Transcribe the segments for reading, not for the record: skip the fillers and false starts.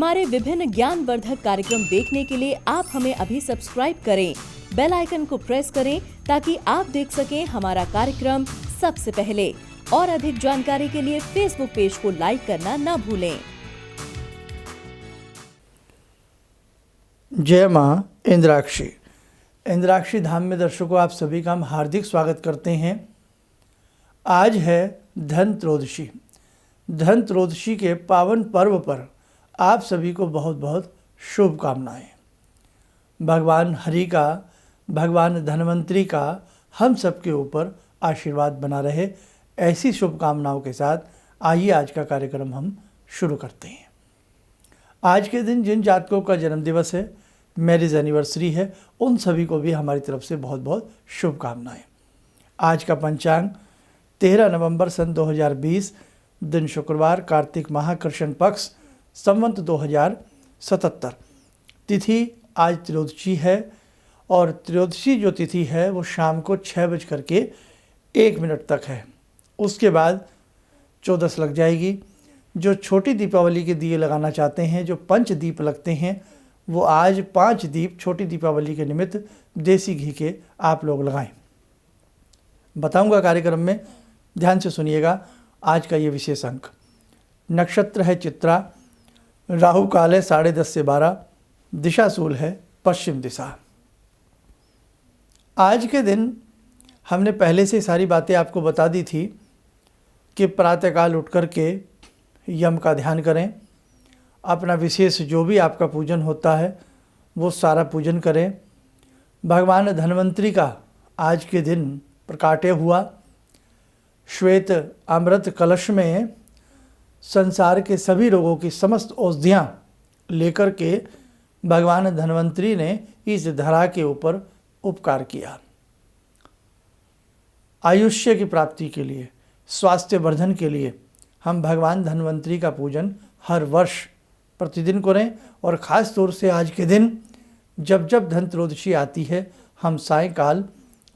हमारे विभिन्न ज्ञानवर्धक कार्यक्रम देखने के लिए आप हमें अभी सब्सक्राइब करें, बेल आइकन को प्रेस करें ताकि आप देख सकें हमारा कार्यक्रम सबसे पहले। और अधिक जानकारी के लिए फेसबुक पेज को लाइक करना न भूलें। जय माँ इंद्राक्षी। इंद्राक्षी धाम में दर्शकों आप सभी का हम हार्दिक स्वागत करते हैं। आज है धन त्रयोदशी। धन त्रयोदशी के पावन पर्व पर आप सभी को बहुत बहुत शुभकामनाएं। भगवान हरि का, भगवान धन्वंतरी का हम सबके ऊपर आशीर्वाद बना रहे, ऐसी शुभकामनाओं के साथ आइए आज का कार्यक्रम हम शुरू करते हैं। आज के दिन जिन जातकों का जन्मदिवस है, मैरिज एनिवर्सरी है, उन सभी को भी हमारी तरफ से बहुत बहुत शुभकामनाएं। आज का पंचांग 13 नवंबर सन 2020, दिन शुक्रवार, कार्तिक माह, कृष्ण पक्ष, संवत 2077। तिथि आज त्रयोदशी है और त्रयोदशी जो तिथि है वो शाम को 6:01 तक है। उसके बाद 14 लग जाएगी। जो छोटी दीपावली के दिए लगाना चाहते हैं, जो पंच दीप लगते हैं, वो आज 5 दीप छोटी दीपावली के निमित्त देसी घी के आप लोग लगाएं। बताऊंगा कार्यक्रम में, ध्यान से सुनिएगा। आज का ये विशेष अंक, नक्षत्र है चित्रा, राहु काल है 10:30 से 12, दिशा शूल है पश्चिम दिशा। आज के दिन हमने पहले से सारी बातें आपको बता दी थी कि प्रातःकाल उठ कर के यम का ध्यान करें, अपना विशेष जो भी आपका पूजन होता है वो सारा पूजन करें। भगवान धन्वंतरी का आज के दिन प्रकाट्य हुआ। श्वेत अमृत कलश में संसार के सभी रोगों की समस्त औषधियाँ लेकर के भगवान धन्वंतरी ने इस धरा के ऊपर उपकार किया। आयुष्य की प्राप्ति के लिए, स्वास्थ्य वर्धन के लिए हम भगवान धन्वंतरी का पूजन हर वर्ष प्रतिदिन करें। और ख़ास तौर से आज के दिन जब जब धन त्रयोदशी आती है, हम सायंकाल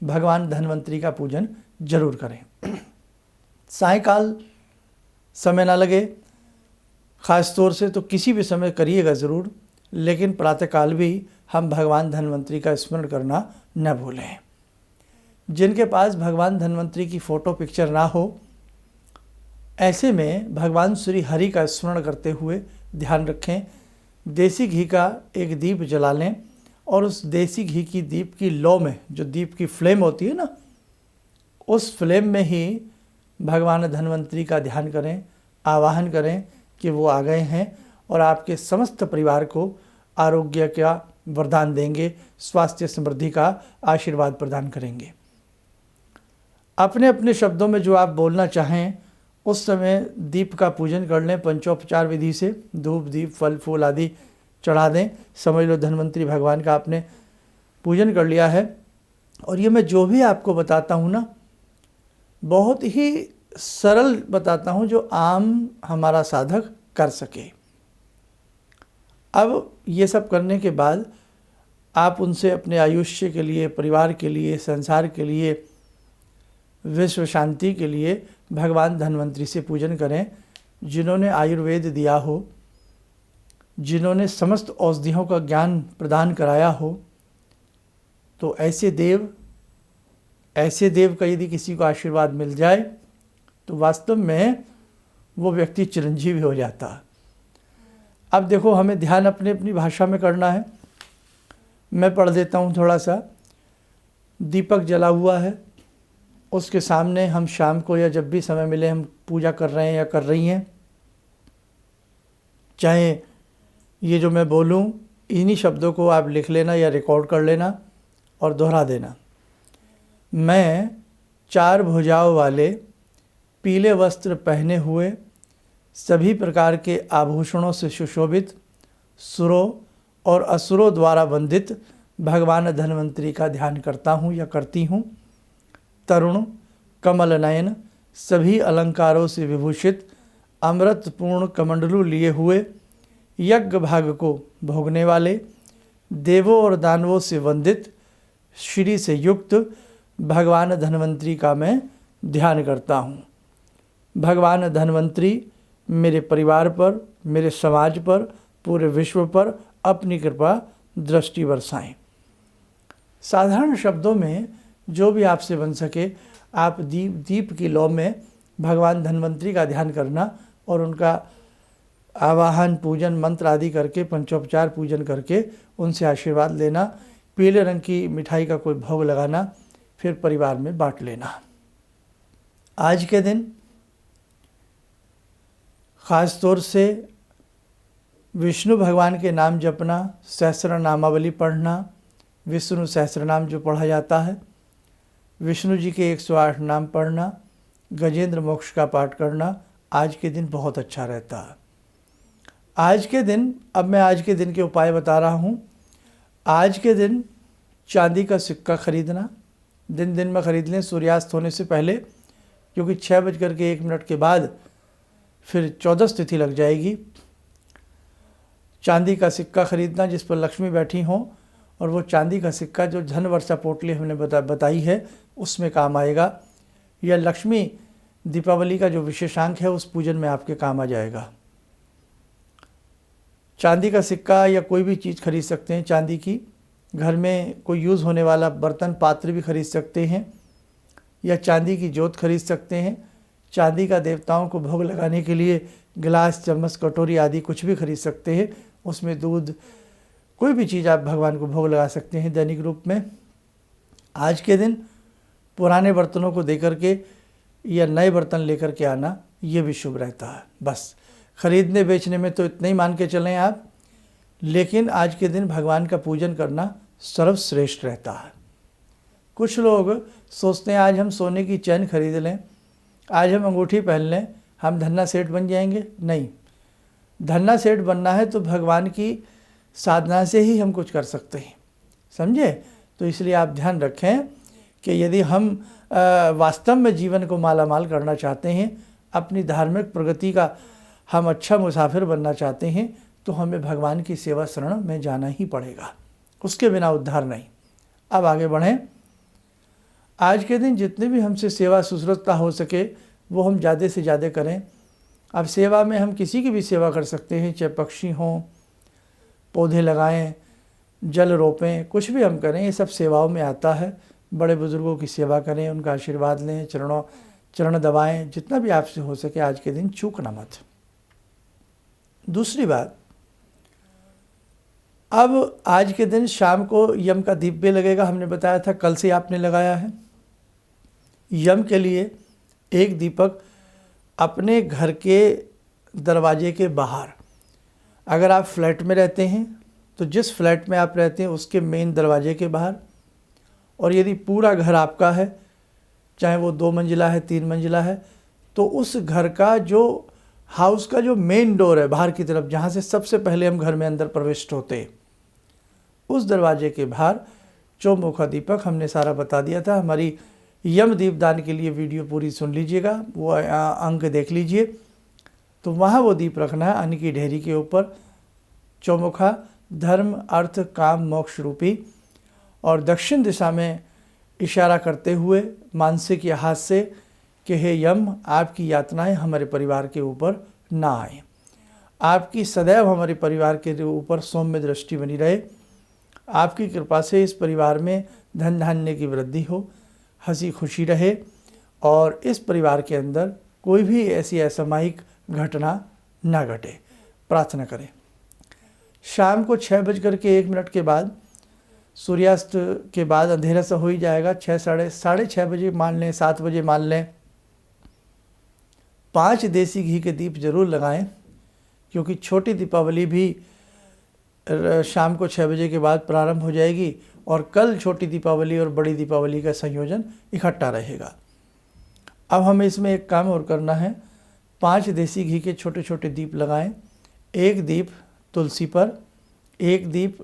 भगवान धन्वंतरी का पूजन जरूर करें। सायंकाल समय ना लगे ख़ास तौर से तो किसी भी समय करिएगा ज़रूर, लेकिन प्रातःकाल भी हम भगवान धन्वंतरी का स्मरण करना न भूलें। जिनके पास भगवान धन्वंतरी की फ़ोटो पिक्चर ना हो, ऐसे में भगवान श्री हरि का स्मरण करते हुए ध्यान रखें, देसी घी का एक दीप जला लें और उस देसी घी की दीप की लौ में, जो दीप की फ्लेम होती है ना, उस फ्लेम में ही भगवान धन्वंतरी का ध्यान करें, आवाहन करें कि वो आ गए हैं और आपके समस्त परिवार को आरोग्य का वरदान देंगे, स्वास्थ्य समृद्धि का आशीर्वाद प्रदान करेंगे। अपने अपने शब्दों में जो आप बोलना चाहें उस समय दीप का पूजन कर लें। पंचोपचार विधि से धूप दीप फल फूल आदि चढ़ा दें। समझ लो धन्वंतरी भगवान का आपने पूजन कर लिया है। और ये मैं जो भी आपको बताता हूँ ना, बहुत ही सरल बताता हूँ, जो आम हमारा साधक कर सके। अब ये सब करने के बाद आप उनसे अपने आयुष्य के लिए, परिवार के लिए, संसार के लिए, विश्व शांति के लिए भगवान धन्वंतरी से पूजन करें। जिन्होंने आयुर्वेद दिया हो, जिन्होंने समस्त औषधियों का ज्ञान प्रदान कराया हो, तो ऐसे देव का यदि किसी को आशीर्वाद मिल जाए तो वास्तव में वो व्यक्ति चिरंजीवी हो जाता। अब देखो, हमें ध्यान अपनी अपनी भाषा में करना है। मैं पढ़ देता हूँ थोड़ा सा। दीपक जला हुआ है, उसके सामने हम शाम को या जब भी समय मिले हम पूजा कर रहे हैं या कर रही हैं। चाहे ये जो मैं बोलूं, इन्हीं शब्दों को आप लिख लेना या रिकॉर्ड कर लेना और दोहरा देना। मैं 4 भुजाओं वाले पीले वस्त्र पहने हुए, सभी प्रकार के आभूषणों से सुशोभित, सुरों और असुरों द्वारा वंदित भगवान धन्वंतरी का ध्यान करता हूँ या करती हूँ। तरुण, कमल नयन, सभी अलंकारों से विभूषित, अमृतपूर्ण कमंडलू लिए हुए, यज्ञ भाग को भोगने वाले, देवों और दानवों से वंदित, श्री से युक्त भगवान धन्वंतरी का मैं ध्यान करता हूँ। भगवान धन्वंतरी मेरे परिवार पर, मेरे समाज पर पूरे विश्व पर अपनी कृपा दृष्टि बरसाएं। साधारण शब्दों में जो भी आपसे बन सके, आप दीप की लौ में भगवान धन्वंतरी का ध्यान करना और उनका आवाहन, पूजन, मंत्र आदि करके, पंचोपचार पूजन करके उनसे आशीर्वाद लेना। पीले रंग की मिठाई का कोई भोग लगाना, फिर परिवार में बांट लेना। आज के दिन खास तौर से विष्णु भगवान के नाम जपना, सहस्र नामावली पढ़ना, विष्णु सहस्रनाम जो पढ़ा जाता है, विष्णु जी के 108 नाम पढ़ना, गजेंद्र मोक्ष का पाठ करना आज के दिन बहुत अच्छा रहता है। आज के दिन, अब मैं आज के दिन के उपाय बता रहा हूँ। आज के दिन चांदी का सिक्का खरीदना, दिन में खरीद लें सूर्यास्त होने से पहले, क्योंकि 6:01 के बाद फिर 14 तिथि लग जाएगी। चांदी का सिक्का खरीदना जिस पर लक्ष्मी बैठी हो, और वो चांदी का सिक्का जो धन वर्षा पोटली हमने बताई है उसमें काम आएगा। या लक्ष्मी दीपावली का जो विशेषांक है उस पूजन में आपके काम आ जाएगा। चांदी का सिक्का या कोई भी चीज़ खरीद सकते हैं चांदी की। घर में कोई यूज़ होने वाला बर्तन पात्र भी खरीद सकते हैं, या चांदी की जोत खरीद सकते हैं। चांदी का देवताओं को भोग लगाने के लिए गिलास, चम्मच, कटोरी आदि कुछ भी खरीद सकते हैं। उसमें दूध, कोई भी चीज़ आप भगवान को भोग लगा सकते हैं दैनिक रूप में। आज के दिन पुराने बर्तनों को देकर के या नए बर्तन लेकर के आना, ये भी शुभ रहता है। बस खरीदने बेचने में तो इतना ही मान के चलें आप, लेकिन आज के दिन भगवान का पूजन करना सर्वश्रेष्ठ रहता है। कुछ लोग सोचते हैं आज हम सोने की चैन खरीद लें, आज हम अंगूठी पहन लें, हम धन्ना सेठ बन जाएंगे। नहीं, धन्ना सेठ बनना है तो भगवान की साधना से ही हम कुछ कर सकते हैं, समझे। तो इसलिए आप ध्यान रखें कि यदि हम वास्तव में जीवन को मालामाल करना चाहते हैं, अपनी धार्मिक प्रगति का हम अच्छा मुसाफिर बनना चाहते हैं, तो हमें भगवान की सेवा शरण में जाना ही पड़ेगा, उसके बिना उद्धार नहीं। अब आगे बढ़ें। आज के दिन जितने भी हमसे सेवा शुश्रूषा हो सके वो हम ज़्यादा से ज़्यादा करें। अब सेवा में हम किसी की भी सेवा कर सकते हैं, चाहे पक्षी हों, पौधे लगाएं, जल रोपें, कुछ भी हम करें, ये सब सेवाओं में आता है। बड़े बुजुर्गों की सेवा करें, उनका आशीर्वाद लें, चरण दबाएं, जितना भी आपसे हो सके आज के दिन चूकना मत। दूसरी बात, अब आज के दिन शाम को यम का दीप भी लगेगा। हमने बताया था, कल से आपने लगाया है। यम के लिए एक दीपक अपने घर के दरवाजे के बाहर, अगर आप फ्लैट में रहते हैं तो जिस फ्लैट में आप रहते हैं उसके मेन दरवाजे के बाहर, और यदि पूरा घर आपका है, चाहे वो 2 मंजिला है, 3 मंजिला है, तो उस घर का जो हाउस का जो मेन डोर है बाहर की तरफ, जहाँ से सबसे पहले हम घर में अंदर प्रविष्ट होते हैं, उस दरवाजे के बाहर चौमुखा दीपक, हमने सारा बता दिया था। हमारी यम दीपदान के लिए वीडियो पूरी सुन लीजिएगा, वो अंक देख लीजिए। तो वहाँ वो दीप रखना है अन्न की ढेरी के ऊपर, चौमुखा, धर्म, अर्थ, काम, मोक्ष रूपी, और दक्षिण दिशा में इशारा करते हुए मानसिक या हाथ से कि हे यम, आपकी यातनाएं हमारे परिवार के ऊपर ना आए, आपकी सदैव हमारे परिवार के ऊपर सौम्य दृष्टि बनी रहे, आपकी कृपा से इस परिवार में धन धान्य की वृद्धि हो, हंसी खुशी रहे, और इस परिवार के अंदर कोई भी ऐसी असामयिक घटना ना घटे, प्रार्थना करें। शाम को 6:01 के बाद, सूर्यास्त के बाद अंधेरा सा हो ही जाएगा, 6 6:30 बजे मान लें, 7 बजे मान लें, 5 देसी घी के दीप जरूर लगाएं, क्योंकि छोटी दीपावली भी शाम को 6 बजे के बाद प्रारंभ हो जाएगी, और कल छोटी दीपावली और बड़ी दीपावली का संयोजन इकट्ठा रहेगा। अब हमें इसमें एक काम और करना है, 5 देसी घी के छोटे छोटे दीप लगाएं। एक दीप तुलसी पर, एक दीप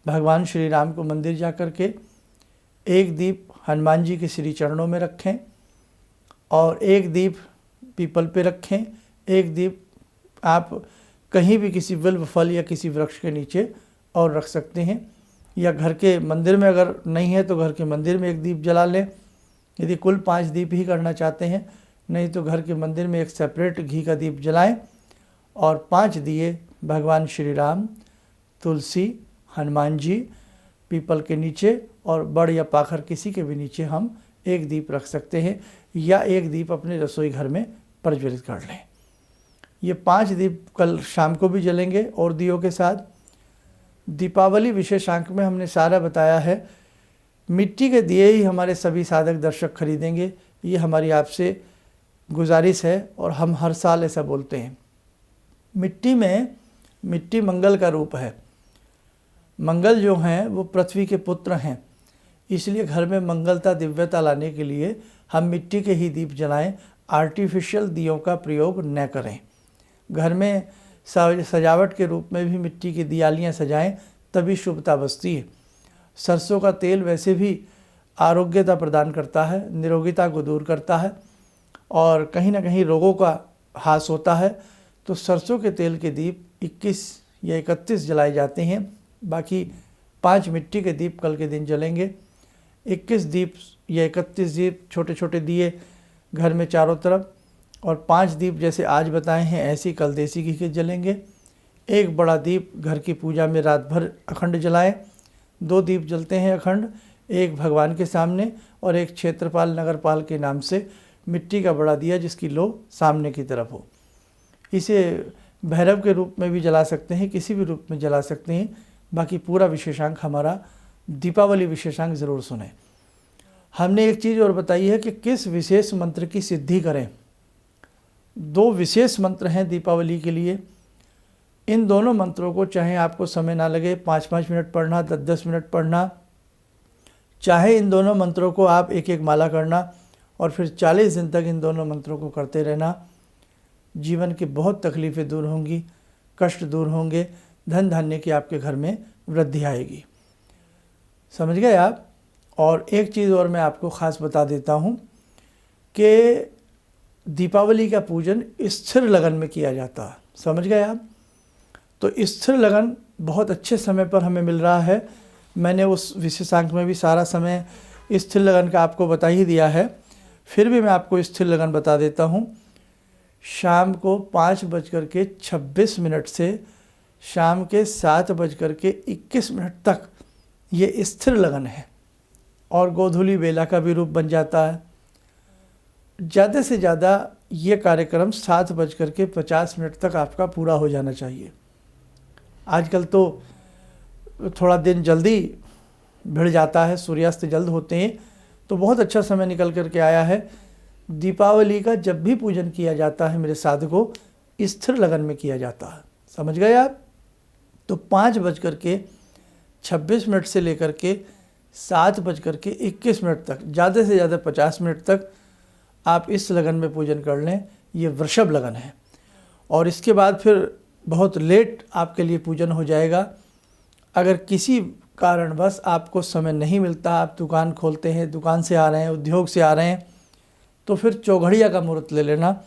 भगवान श्री राम को मंदिर जा कर के, एक दीप हनुमान जी के श्री चरणों में रखें, और एक दीप पीपल पे रखें। एक दीप आप कहीं भी किसी बिल्व फल या किसी वृक्ष के नीचे और रख सकते हैं, या घर के मंदिर में अगर नहीं है तो घर के मंदिर में एक दीप जला लें, यदि कुल 5 दीप ही करना चाहते हैं। नहीं तो घर के मंदिर में एक सेपरेट घी का दीप जलाएं और 5 दिए भगवान श्री राम, तुलसी, हनुमान जी, पीपल के नीचे और बड़ या पाखर किसी के भी नीचे हम एक दीप रख सकते हैं, या एक दीप अपने रसोई घर में प्रज्वलित कर लें। ये 5 दीप कल शाम को भी जलेंगे और दियों के साथ। दीपावली विशेषांक में हमने सारा बताया है। मिट्टी के दिए ही हमारे सभी साधक दर्शक खरीदेंगे, ये हमारी आपसे गुजारिश है और हम हर साल ऐसा बोलते हैं। मिट्टी मंगल का रूप है। मंगल जो हैं वो पृथ्वी के पुत्र हैं, इसलिए घर में मंगलता, दिव्यता लाने के लिए हम मिट्टी के ही दीप जलाएं, आर्टिफिशियल दियों का प्रयोग न करें। घर में सजावट के रूप में भी मिट्टी की दियालियाँ सजाएं, तभी शुभता बसती है। सरसों का तेल वैसे भी आरोग्यता प्रदान करता है, निरोगिता को दूर करता है और कहीं ना कहीं रोगों का ह्रास होता है। तो सरसों के तेल के दीप 21 या 31 जलाए जाते हैं। बाकी 5 मिट्टी के दीप कल के दिन जलेंगे। 21 दीप या 31 दीप छोटे छोटे दिए घर में चारों तरफ, और 5 दीप जैसे आज बताए हैं ऐसे कल देसी घी के जलेंगे। एक बड़ा दीप घर की पूजा में रात भर अखंड जलाएं। 2 दीप जलते हैं अखंड, एक भगवान के सामने और एक क्षेत्रपाल नगरपाल के नाम से मिट्टी का बड़ा दिया जिसकी लो सामने की तरफ हो। इसे भैरव के रूप में भी जला सकते हैं, किसी भी रूप में जला सकते हैं। बाकी पूरा विशेषांक हमारा दीपावली विशेषांक ज़रूर सुने। हमने एक चीज़ और बताई है कि किस विशेष मंत्र की सिद्धि करें। 2 विशेष मंत्र हैं दीपावली के लिए। इन दोनों मंत्रों को चाहे आपको समय ना लगे, 5-5 मिनट पढ़ना, 10-10 मिनट पढ़ना, चाहे इन दोनों मंत्रों को आप एक एक माला करना और फिर 40 दिन तक इन दोनों मंत्रों को करते रहना, जीवन की बहुत तकलीफ़ें दूर होंगी, कष्ट दूर होंगे, धन धान्य की आपके घर में वृद्धि आएगी। समझ गए आप। और एक चीज़ और मैं आपको ख़ास बता देता हूँ कि दीपावली का पूजन स्थिर लगन में किया जाता है। समझ गए आप। तो स्थिर लगन बहुत अच्छे समय पर हमें मिल रहा है। मैंने उस विशेषांक में भी सारा समय स्थिर लगन का आपको बता ही दिया है, फिर भी मैं आपको स्थिर लगन बता देता हूँ। शाम को 5:26 से शाम के 7:21 तक ये स्थिर लगन है और गोधूली बेला का भी रूप बन जाता है। ज़्यादा से ज़्यादा ये कार्यक्रम 7:50 तक आपका पूरा हो जाना चाहिए। आजकल तो थोड़ा दिन जल्दी भिड़ जाता है, सूर्यास्त जल्द होते हैं, तो बहुत अच्छा समय निकल कर के आया है। दीपावली का जब भी पूजन किया जाता है मेरे साधकों, स्थिर लगन में किया जाता है। समझ गए आप। तो 5:26 से लेकर के 7:21 तक, ज़्यादा से ज़्यादा 50 मिनट तक आप इस लगन में पूजन कर लें। ये वृषभ लगन है और इसके बाद फिर बहुत लेट आपके लिए पूजन हो जाएगा। अगर किसी कारणवश आपको समय नहीं मिलता, आप दुकान खोलते हैं, दुकान से आ रहे हैं, उद्योग से आ रहे हैं, तो फिर चौघड़िया का मुहूर्त ले लेना।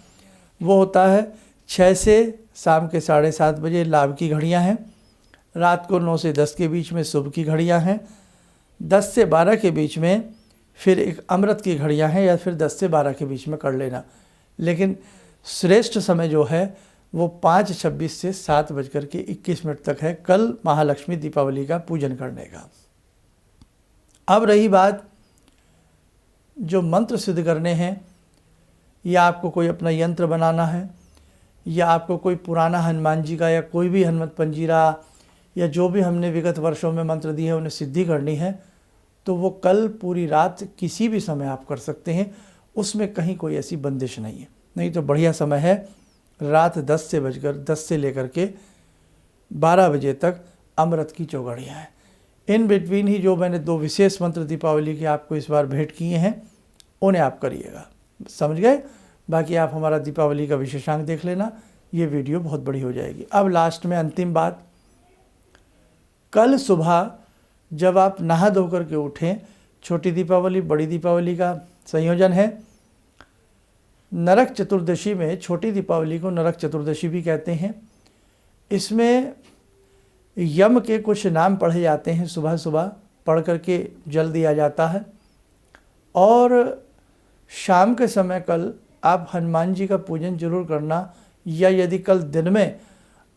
वो होता है 6 से शाम के 7:30 बजे लाभ की घड़ियां हैं। रात को 9 से 10 के बीच में शुभ की घड़ियां हैं। 10 से 12 के बीच में फिर एक अमृत की घड़ियां हैं, या फिर 10 से 12 के बीच में कर लेना। लेकिन श्रेष्ठ समय जो है वो 5:26 से 7:21 तक है, कल महालक्ष्मी दीपावली का पूजन करने का। अब रही बात जो मंत्र सिद्ध करने हैं, या आपको कोई अपना यंत्र बनाना है, या आपको कोई पुराना हनुमान जी का या कोई भी हनुमत पंजीरा या जो भी हमने विगत वर्षों में मंत्र दिए हैं उन्हें सिद्धि करनी है, तो वो कल पूरी रात किसी भी समय आप कर सकते हैं। उसमें कहीं कोई ऐसी बंदिश नहीं है। नहीं तो बढ़िया समय है रात 10 से लेकर के 12 बजे तक अमृत की चौघड़ियाँ हैं। इन बिटवीन ही जो मैंने 2 विशेष मंत्र दीपावली के आपको इस बार भेंट किए हैं उन्हें आप करिएगा। समझ गए। बाकी आप हमारा दीपावली का विशेषांक देख लेना, ये वीडियो बहुत बड़ी हो जाएगी। अब लास्ट में अंतिम बात, कल सुबह जब आप नहा धो कर के उठें, छोटी दीपावली बड़ी दीपावली का संयोजन है। नरक चतुर्दशी में छोटी दीपावली को नरक चतुर्दशी भी कहते हैं। इसमें यम के कुछ नाम पढ़े जाते हैं, सुबह सुबह पढ़ करके जल दिया जाता है। और शाम के समय कल आप हनुमान जी का पूजन जरूर करना, या यदि कल दिन में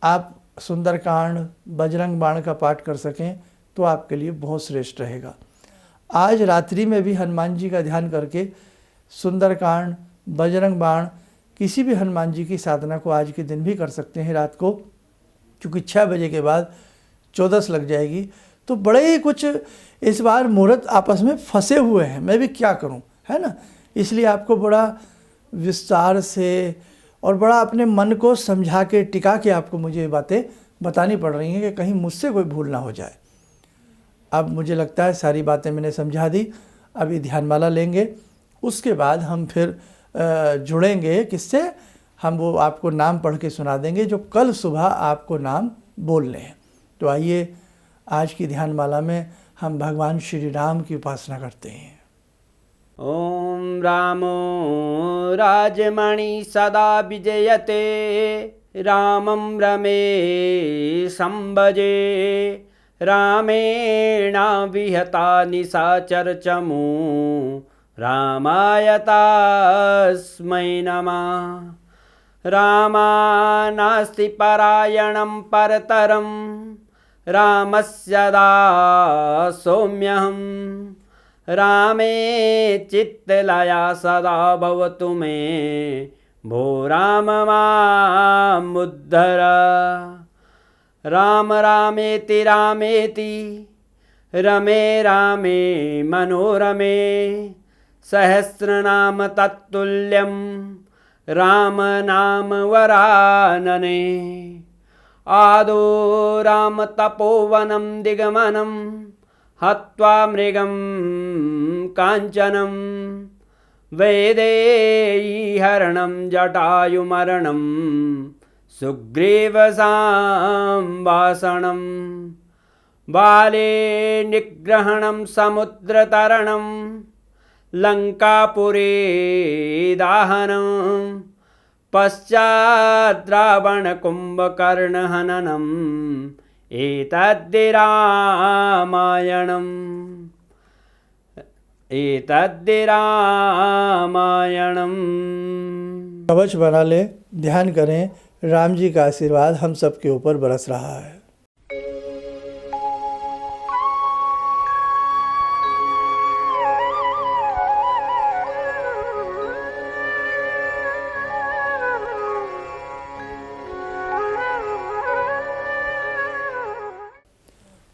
आप सुंदरकांड, बजरंग बाण का पाठ कर सकें तो आपके लिए बहुत श्रेष्ठ रहेगा। आज रात्रि में भी हनुमान जी का ध्यान करके सुंदरकांड, बजरंग बाण, किसी भी हनुमान जी की साधना को आज के दिन भी कर सकते हैं रात को, क्योंकि 6 बजे के बाद 14 लग जाएगी। तो बड़े ही कुछ इस बार मुहूर्त आपस में फंसे हुए हैं, मैं भी क्या करूं, है ना। इसलिए आपको बड़ा विस्तार से और बड़ा अपने मन को समझा के टिका के आपको मुझे ये बातें बतानी पड़ रही हैं कि कहीं मुझसे कोई भूल ना हो जाए। अब मुझे लगता है सारी बातें मैंने समझा दी। अभी ध्यानमाला लेंगे, उसके बाद हम फिर जुड़ेंगे। किससे? हम वो आपको नाम पढ़ के सुना देंगे जो कल सुबह आपको नाम बोलने हैं। तो आइए आज की ध्यानमाला में हम भगवान श्री राम की उपासना करते हैं। ॐ रामो राजमणि सदा विजयते, रामं रमे संभजे, रामेण विहता निशाचरचमू, रामाय तस्मै नमः। रामानास्ति परायणं परतरं, रामस्य दासोऽम्यहम्। रामे चित्तलया सदा भवतु मे, भो राम मामुद्धर। राम रामेति रामेति, रमे रामे मनोरमे, सहस्रनाम तत्तुल्यं, राम नाम वरानने। आदो राम तपोवनं दिगमनं, हत्वा मृगं काञ्चनं, वैदेहीहरणं जटायुमरणं, सुग्रीवसंभाषणं। बाले निग्रहणं समुद्रतरणं, लङ्कापुरे दाहनं, पश्चात् रावणकुम्भकर्णहननम्, एतद्धि रामायणम्। कवच बना ले, ध्यान करें, राम जी का आशीर्वाद हम सबके ऊपर बरस रहा है।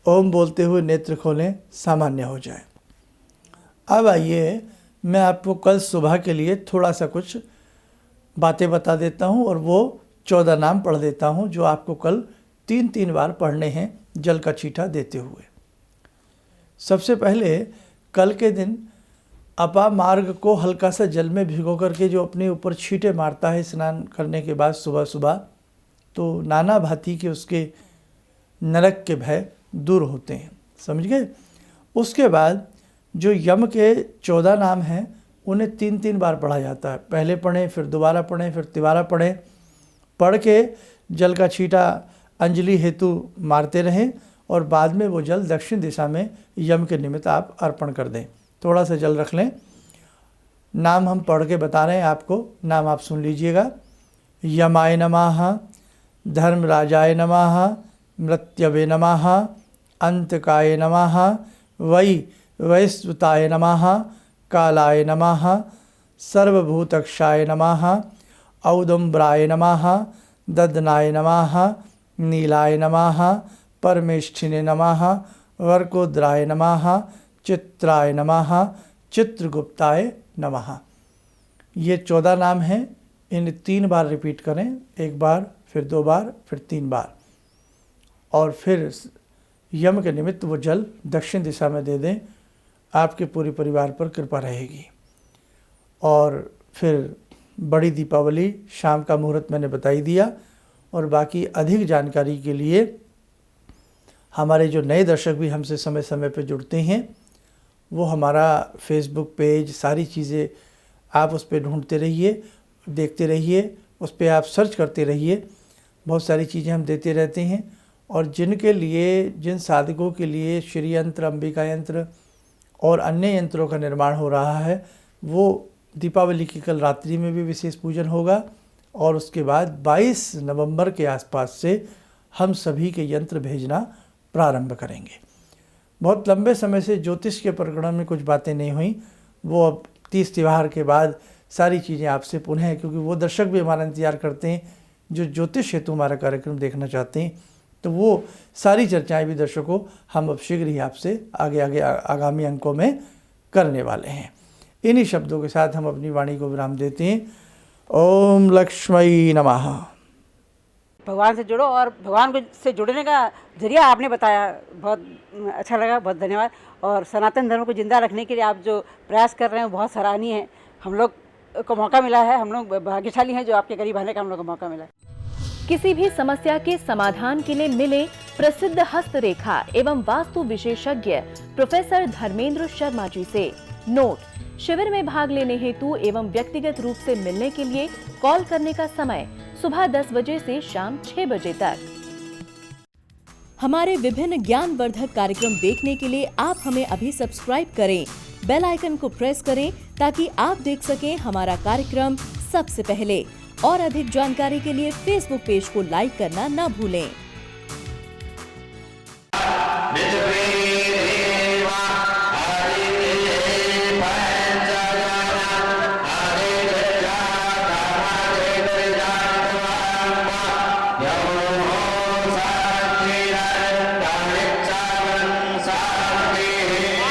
ओम बोलते हुए नेत्र खोलें, सामान्य हो जाए। अब आइए मैं आपको कल सुबह के लिए थोड़ा सा कुछ बातें बता देता हूं और वो 14 नाम पढ़ देता हूं जो आपको कल 3-3 बार पढ़ने हैं जल का छींटा देते हुए। सबसे पहले कल के दिन अपा मार्ग को हल्का सा जल में भिगो करके जो अपने ऊपर छींटे मारता है स्नान करने के बाद सुबह सुबह, तो नाना भांति के उसके नरक के भय दूर होते हैं। समझ गए? उसके बाद जो यम के 14 नाम हैं उन्हें 3-3 बार पढ़ा जाता है। पहले पढ़ें, फिर दोबारा पढ़ें, फिर तिबारा पढ़ें। पढ़ के जल का छींटा अंजलि हेतु मारते रहें और बाद में वो जल दक्षिण दिशा में यम के निमित्त आप अर्पण कर दें। थोड़ा सा जल रख लें। नाम हम पढ़ के बता रहे हैं आपको, नाम आप सुन लीजिएगा। यमाय नमः, धर्मराजाय नमः, मृत्यवे नमः, अंतकाय नमः, वैश्वताय नमः, कालाय नमः, सर्वभूतक्षाय नमः, औदुम्बराय नमः, ददनाय नमः, नीलाय नमः, परमेष्ठिने नमः, वर्कोद्राय नमः, चित्राय नमः, चित्रगुप्ताय नमः। ये 14 नाम हैं। इन 3 बार रिपीट करें, 1 बार, फिर 2 बार, फिर 3 बार, और फिर यम के निमित्त वो जल दक्षिण दिशा में दे दें। आपके पूरे परिवार पर कृपा रहेगी। और फिर बड़ी दीपावली शाम का मुहूर्त मैंने बता ही दिया। और बाकी अधिक जानकारी के लिए हमारे जो नए दर्शक भी हमसे समय समय पर जुड़ते हैं, वो हमारा फेसबुक पेज, सारी चीज़ें आप उस पर ढूंढते रहिए, देखते रहिए, उस पर आप सर्च करते रहिए। बहुत सारी चीज़ें हम देते रहते हैं। और जिनके लिए, जिन साधकों के लिए श्री यंत्र, अंबिका यंत्र और अन्य यंत्रों का निर्माण हो रहा है, वो दीपावली की कल रात्रि में भी विशेष पूजन होगा। और उसके बाद 22 नवंबर के आसपास से हम सभी के यंत्र भेजना प्रारंभ करेंगे। बहुत लंबे समय से ज्योतिष के प्रकरण में कुछ बातें नहीं हुई, वो अब 30 त्योहार के बाद सारी चीज़ें आपसे पुनः, क्योंकि वो दर्शक भी हमारा इंतजार करते हैं जो ज्योतिष हेतु हमारा कार्यक्रम देखना चाहते हैं, तो वो सारी चर्चाएं भी दर्शकों हम अब शीघ्र ही आपसे आगामी अंकों में करने वाले हैं। इन्हीं शब्दों के साथ हम अपनी वाणी को विराम देते हैं। ओम लक्ष्मी नमः। भगवान से जुड़ो, और भगवान को से जुड़ने का जरिया आपने बताया, बहुत अच्छा लगा, बहुत धन्यवाद। और सनातन धर्म को जिंदा रखने के लिए आप जो प्रयास कर रहे हैं वो बहुत सराहनीय है। हम लोग को मौका मिला है, हम लोग भाग्यशाली हैं जो आपके करीब आने का हम लोग को मौका मिला है। किसी भी समस्या के समाधान के लिए मिले प्रसिद्ध हस्तरेखा एवं वास्तु विशेषज्ञ प्रोफेसर धर्मेंद्र शर्मा जी से। नोट: शिविर में भाग लेने हेतु एवं व्यक्तिगत रूप से मिलने के लिए कॉल करने का समय सुबह 10 बजे से शाम 6 बजे तक। हमारे विभिन्न ज्ञानवर्धक कार्यक्रम देखने के लिए आप हमें अभी सब्सक्राइब करें, बेल आइकन को प्रेस करें ताकि आप देख सकें हमारा कार्यक्रम सबसे पहले। और अधिक जानकारी के लिए फेसबुक पेज को लाइक करना न भूलें।